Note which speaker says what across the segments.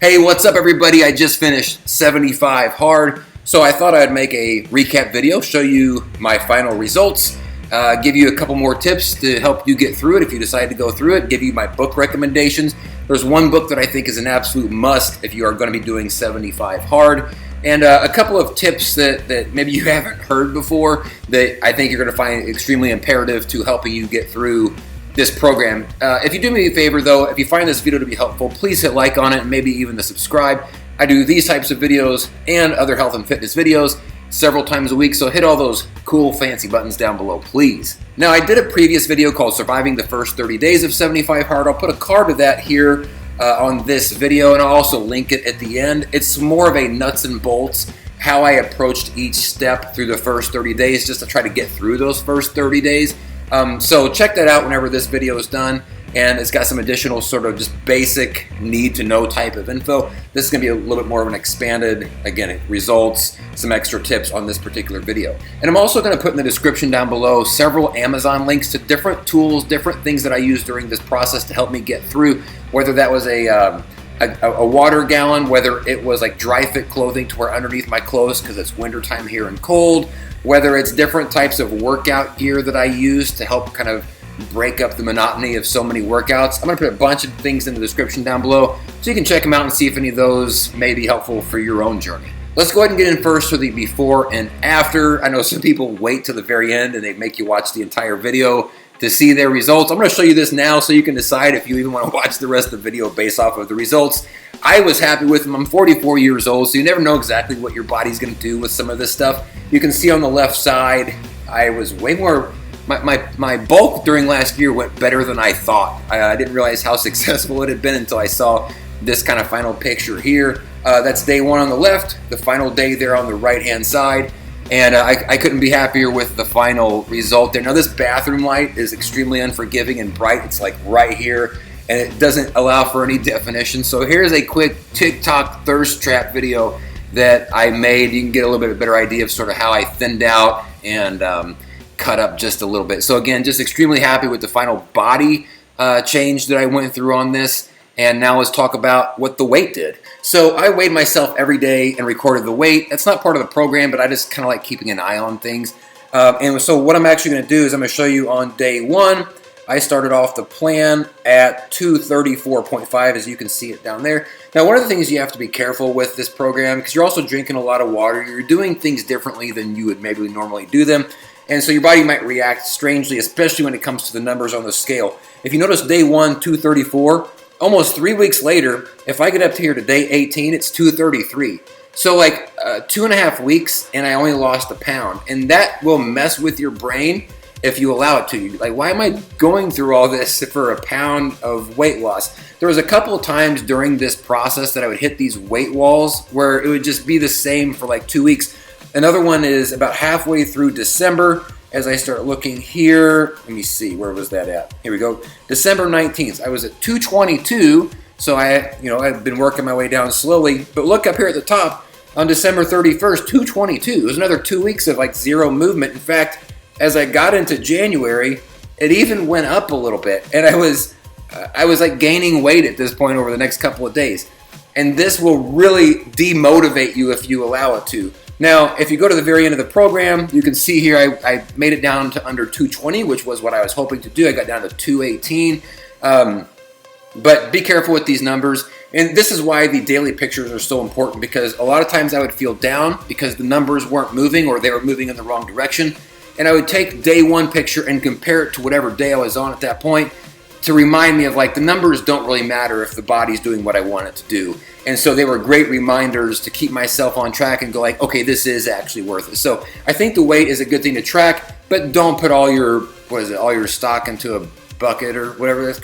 Speaker 1: Hey, what's up everybody? I just finished 75 hard, so I thought I'd make a recap video, show you my final results, give you a couple more tips to help you get through it if you decide to go through it, give you my book recommendations. There's one book that I think is an absolute must if you are going to be doing 75 hard, and a couple of tips that maybe you haven't heard before that I think you're going to find extremely imperative to helping you get through this program. If you do me a favor though, if you find this video to be helpful, please hit like on it and maybe even the subscribe. I do these types of videos and other health and fitness videos several times a week, so hit all those cool fancy buttons down below, please. Now, I did a previous video called Surviving the First 30 Days of 75 Hard. I'll put a card of that here on this video, and I'll also link it at the end. It's more of a nuts and bolts, how I approached each step through the first 30 days just to try to get through those first 30 days. So check that out whenever this video is done, and it's got some additional sort of just basic need to know type of info. This is going to be a little bit more of an expanded, again, results, some extra tips on this particular video. And I'm also going to put in the description down below several Amazon links to different tools, different things that I used during this process to help me get through, whether that was a water gallon, whether it was like dry fit clothing to wear underneath my clothes because it's wintertime here and cold, whether it's different types of workout gear that I use to help kind of break up the monotony of so many workouts. I'm going to put a bunch of things in the description down below so you can check them out and see if any of those may be helpful for your own journey. Let's go ahead and get in first for the before and after. I know some people wait to the very end and they make you watch the entire video to see their results. I'm going to show you this now so you can decide if you even want to watch the rest of the video based off of the results. I was happy with them. I'm 44 years old, so you never know exactly what your body's going to do with some of this stuff. You can see on the left side, I was way more, my bulk during last year went better than I thought. I didn't realize how successful it had been until I saw this kind of final picture here. That's day one on the left, the final day there on the right-hand side. And I couldn't be happier with the final result there. Now this bathroom light is extremely unforgiving and bright. It's like right here, and it doesn't allow for any definition. So here's a quick TikTok thirst trap video that I made. You can get a little bit of a better idea of sort of how I thinned out and cut up just a little bit. So again, just extremely happy with the final body change that I went through on this. And now let's talk about what the weight did. So I weighed myself every day and recorded the weight. That's not part of the program, but I just kind of like keeping an eye on things. And so what I'm actually going to do is I'm going to show you on day one. I started off the plan at 234.5, as you can see it down there. Now, one of the things you have to be careful with this program, because you're also drinking a lot of water, you're doing things differently than you would maybe normally do them. And so your body might react strangely, especially when it comes to the numbers on the scale. If you notice day one, 234, almost 3 weeks later, if I get up to here to day 18, it's 233. So like 2.5 weeks and I only lost a pound. And that will mess with your brain if you allow it to. You like, why am I going through all this for a pound of weight loss? There was a couple of times during this process that I would hit these weight walls where it would just be the same for like 2 weeks. Another one is about halfway through December. As I start looking here, let me see, where was that at? Here we go. December 19th, I was at 222, so I've been working my way down slowly. But look up here at the top, on December 31st, 222. It was another 2 weeks of like zero movement. In fact, as I got into January, it even went up a little bit, and I was like gaining weight at this point over the next couple of days. And this will really demotivate you if you allow it to. Now, if you go to the very end of the program, you can see here I made it down to under 220, which was what I was hoping to do. I got down to 218. But be careful with these numbers. And this is why the daily pictures are so important, because a lot of times I would feel down because the numbers weren't moving or they were moving in the wrong direction. And I would take day one picture and compare it to whatever day I was on at that point to remind me of like the numbers don't really matter if the body's doing what I want it to do. And so they were great reminders to keep myself on track and go like, okay, this is actually worth it. So I think the weight is a good thing to track, but don't put all your, all your stock into a bucket or whatever. That's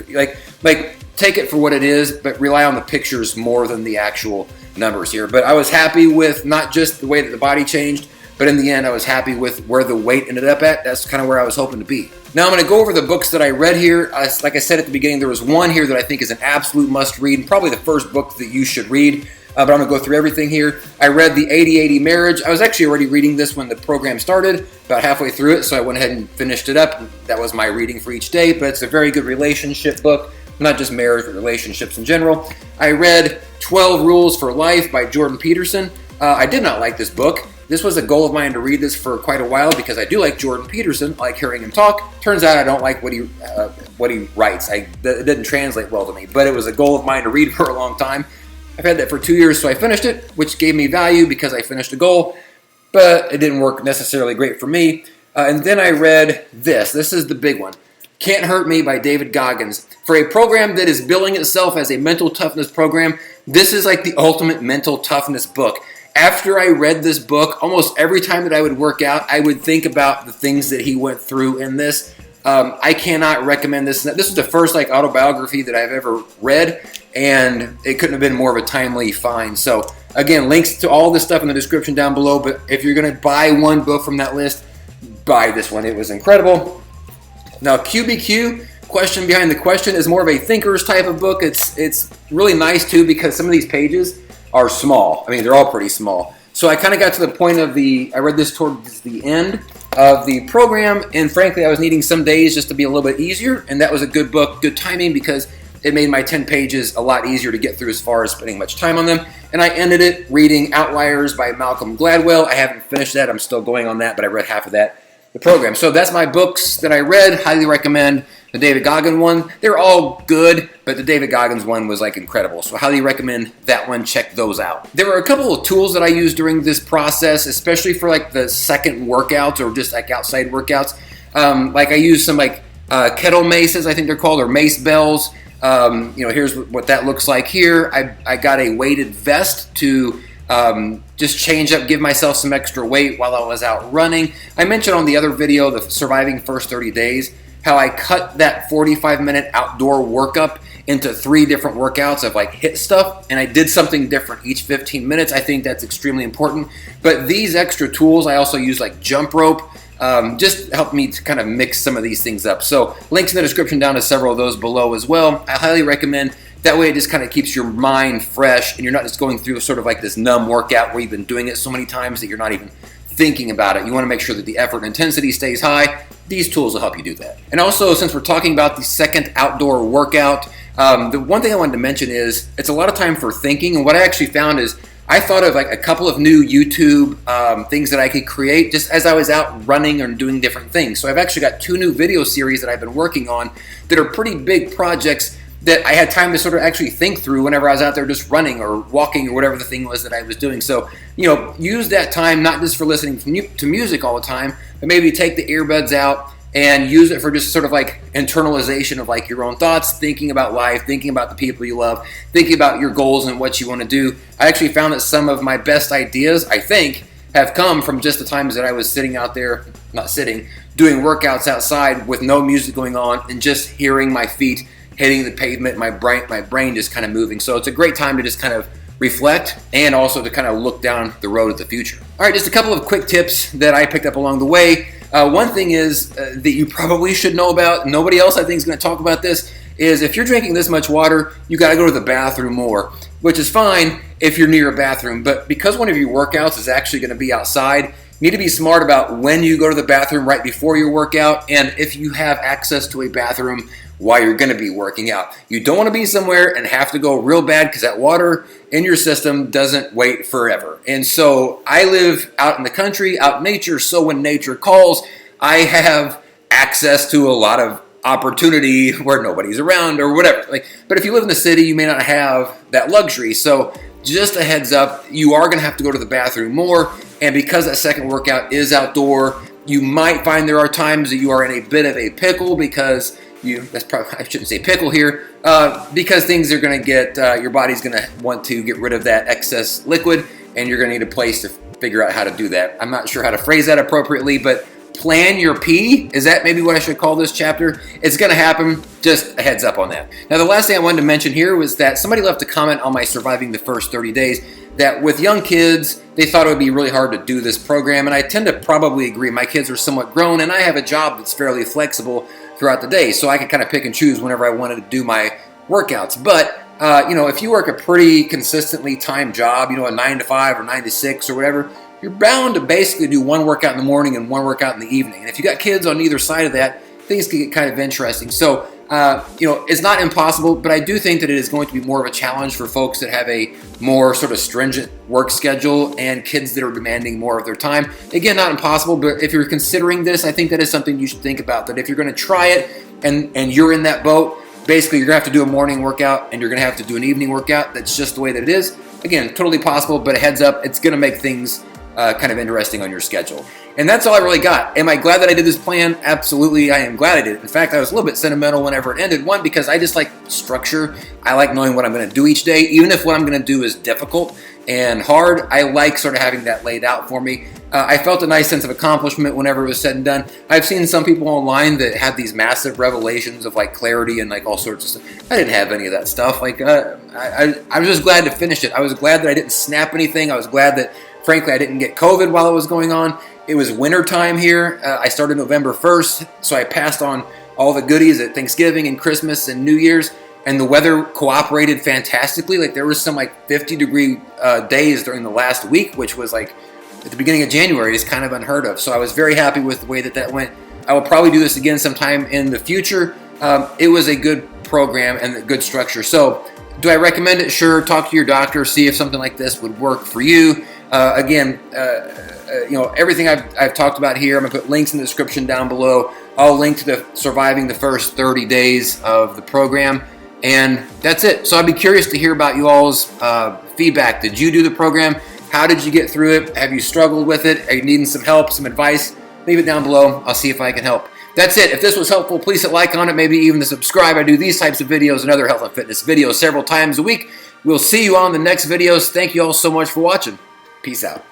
Speaker 1: like take it for what it is, but rely on the pictures more than the actual numbers here. But I was happy with not just the way that the body changed, but in the end, I was happy with where the weight ended up at. That's kind of where I was hoping to be. Now I'm going to go over the books that I read here. Like I said at the beginning, there was one here that I think is an absolute must read, and probably the first book that you should read. But I'm going to go through everything here. I read the 80-80 Marriage. I was actually already reading this when the program started, about halfway through it, so I went ahead and finished it up. That was my reading for each day, but it's a very good relationship book. not just marriage, but relationships in general. I read 12 Rules for Life by Jordan Peterson. I did not like this book. This was a goal of mine to read this for quite a while because I do like Jordan Peterson. I like hearing him talk. Turns out I don't like what he writes. It didn't translate well to me, but it was a goal of mine to read for a long time. I've had that for 2 years, so I finished it, which gave me value because I finished a goal, but it didn't work necessarily great for me. And then I read this. This is the big one. Can't Hurt Me by David Goggins. For a program that is billing itself as a mental toughness program, this is like the ultimate mental toughness book. After I read this book, almost every time that I would work out, I would think about the things that he went through in this. I cannot recommend this. This is the first autobiography that I've ever read, and it couldn't have been more of a timely find. So again, links to all this stuff in the description down below, but if you're going to buy one book from that list, buy this one. It was incredible. Now, QBQ, Question Behind the Question, is more of a thinker's type of book. It's really nice too because some of these pages are small. I mean, they're all pretty small. So I kind of got to the point of I read this towards the end of the program, and frankly, I was needing some days just to be a little bit easier, and that was a good book, good timing, because it made my 10 pages a lot easier to get through as far as spending much time on them. And I ended it reading Outliers by Malcolm Gladwell. I haven't finished that. I'm still going on that, but I read half of the program. So that's my books that I read. Highly recommend the David Goggins one. They're all good, but the David Goggins one was incredible. So I highly recommend that one. Check those out. There were a couple of tools that I used during this process, especially for the second workouts or just outside workouts. I used some kettle maces, I think they're called, or mace bells. Here's what that looks like here. I got a weighted vest to just change up, give myself some extra weight while I was out running. I mentioned on the other video, the Surviving First 30 Days, how I cut that 45-minute outdoor workup into 3 different workouts of HIIT stuff, and I did something different each 15 minutes. I think that's extremely important. But these extra tools, I also use jump rope, just help me to kind of mix some of these things up. So links in the description down to several of those below as well. I highly recommend. That way it just kind of keeps your mind fresh and you're not just going through sort of this numb workout where you've been doing it so many times that you're not even thinking about it. You want to make sure that the effort and intensity stays high. These tools will help you do that. And also, since we're talking about the second outdoor workout, the one thing I wanted to mention is it's a lot of time for thinking. And what I actually found is I thought of a couple of new YouTube things that I could create just as I was out running or doing different things. So I've actually got 2 new video series that I've been working on that are pretty big projects that I had time to sort of actually think through whenever I was out there just running or walking or whatever the thing was that I was doing. So, use that time not just for listening to music all the time, but maybe take the earbuds out and use it for just sort of internalization of your own thoughts, thinking about life, thinking about the people you love, thinking about your goals and what you want to do. I actually found that some of my best ideas, I think, have come from just the times that I was sitting out there, doing workouts outside with no music going on and just hearing my feet hitting the pavement, my brain just kind of moving. So it's a great time to just kind of reflect and also to kind of look down the road of the future. All right, just a couple of quick tips that I picked up along the way. One thing is that you probably should know about, nobody else I think is going to talk about this, is if you're drinking this much water, you got to go to the bathroom more, which is fine if you're near a bathroom. But because one of your workouts is actually going to be outside, you need to be smart about when you go to the bathroom right before your workout and if you have access to a bathroom while you're going to be working out. You don't want to be somewhere and have to go real bad because that water in your system doesn't wait forever. And so I live out in the country, out in nature, so when nature calls, I have access to a lot of opportunity where nobody's around or whatever. But if you live in the city, you may not have that luxury. So just a heads up, you are going to have to go to the bathroom more. And because that second workout is outdoor, you might find there are times that you are in a bit of a pickle because I shouldn't say pickle here, because things are going to get, your body's going to want to get rid of that excess liquid, and you're going to need a place to figure out how to do that. I'm not sure how to phrase that appropriately, but plan your pee. Is that maybe what I should call this chapter? It's going to happen. Just a heads up on that. Now, the last thing I wanted to mention here was that somebody left a comment on my Surviving the First 30 Days that with young kids, they thought it would be really hard to do this program, and I tend to probably agree. My kids are somewhat grown, and I have a job that's fairly flexible throughout the day, so I can kind of pick and choose whenever I wanted to do my workouts. But if you work a pretty consistently timed job, a 9 to 5 or 9 to 6 or whatever, you're bound to basically do one workout in the morning and one workout in the evening. And if you got kids on either side of that, things can get kind of interesting. So It's not impossible, but I do think that it is going to be more of a challenge for folks that have a more sort of stringent work schedule and kids that are demanding more of their time. Again, not impossible, but if you're considering this, I think that is something you should think about, that if you're going to try it and you're in that boat, basically you're going to have to do a morning workout and you're going to have to do an evening workout. That's just the way that it is. Again, totally possible, but a heads up, it's going to make things kind of interesting on your schedule. And that's all I really got. Am I glad that I did this plan? Absolutely, I am glad I did it. In fact, I was a little bit sentimental whenever it ended. One, because I just like structure. I like knowing what I'm going to do each day. Even if what I'm going to do is difficult and hard, I like sort of having that laid out for me. I felt a nice sense of accomplishment whenever it was said and done. I've seen some people online that have these massive revelations of like clarity and like all sorts of stuff. I didn't have any of that stuff. Like I was just glad to finish it. I was glad that I didn't snap anything. I was glad that, frankly, I didn't get COVID while it was going on. It was winter time here. I started November 1st, so I passed on all the goodies at Thanksgiving and Christmas and New Year's, and the weather cooperated fantastically. Like there was some like 50-degree days during the last week, which was like at the beginning of January is kind of unheard of. So I was very happy with the way that went. I will probably do this again sometime in the future. It was a good program and a good structure. So do I recommend it? Sure. Talk to your doctor, see if something like this would work for you. Again, everything I've talked about here, I'm going to put links in the description down below. I'll link to the surviving the first 30 days of the program. And that's it. So I'd be curious to hear about you all's feedback. Did you do the program? How did you get through it? Have you struggled with it? Are you needing some help, some advice? Leave it down below. I'll see if I can help. That's it. If this was helpful, please hit like on it, maybe even to subscribe. I do these types of videos and other health and fitness videos several times a week. We'll see you on the next videos. Thank you all so much for watching. Peace out.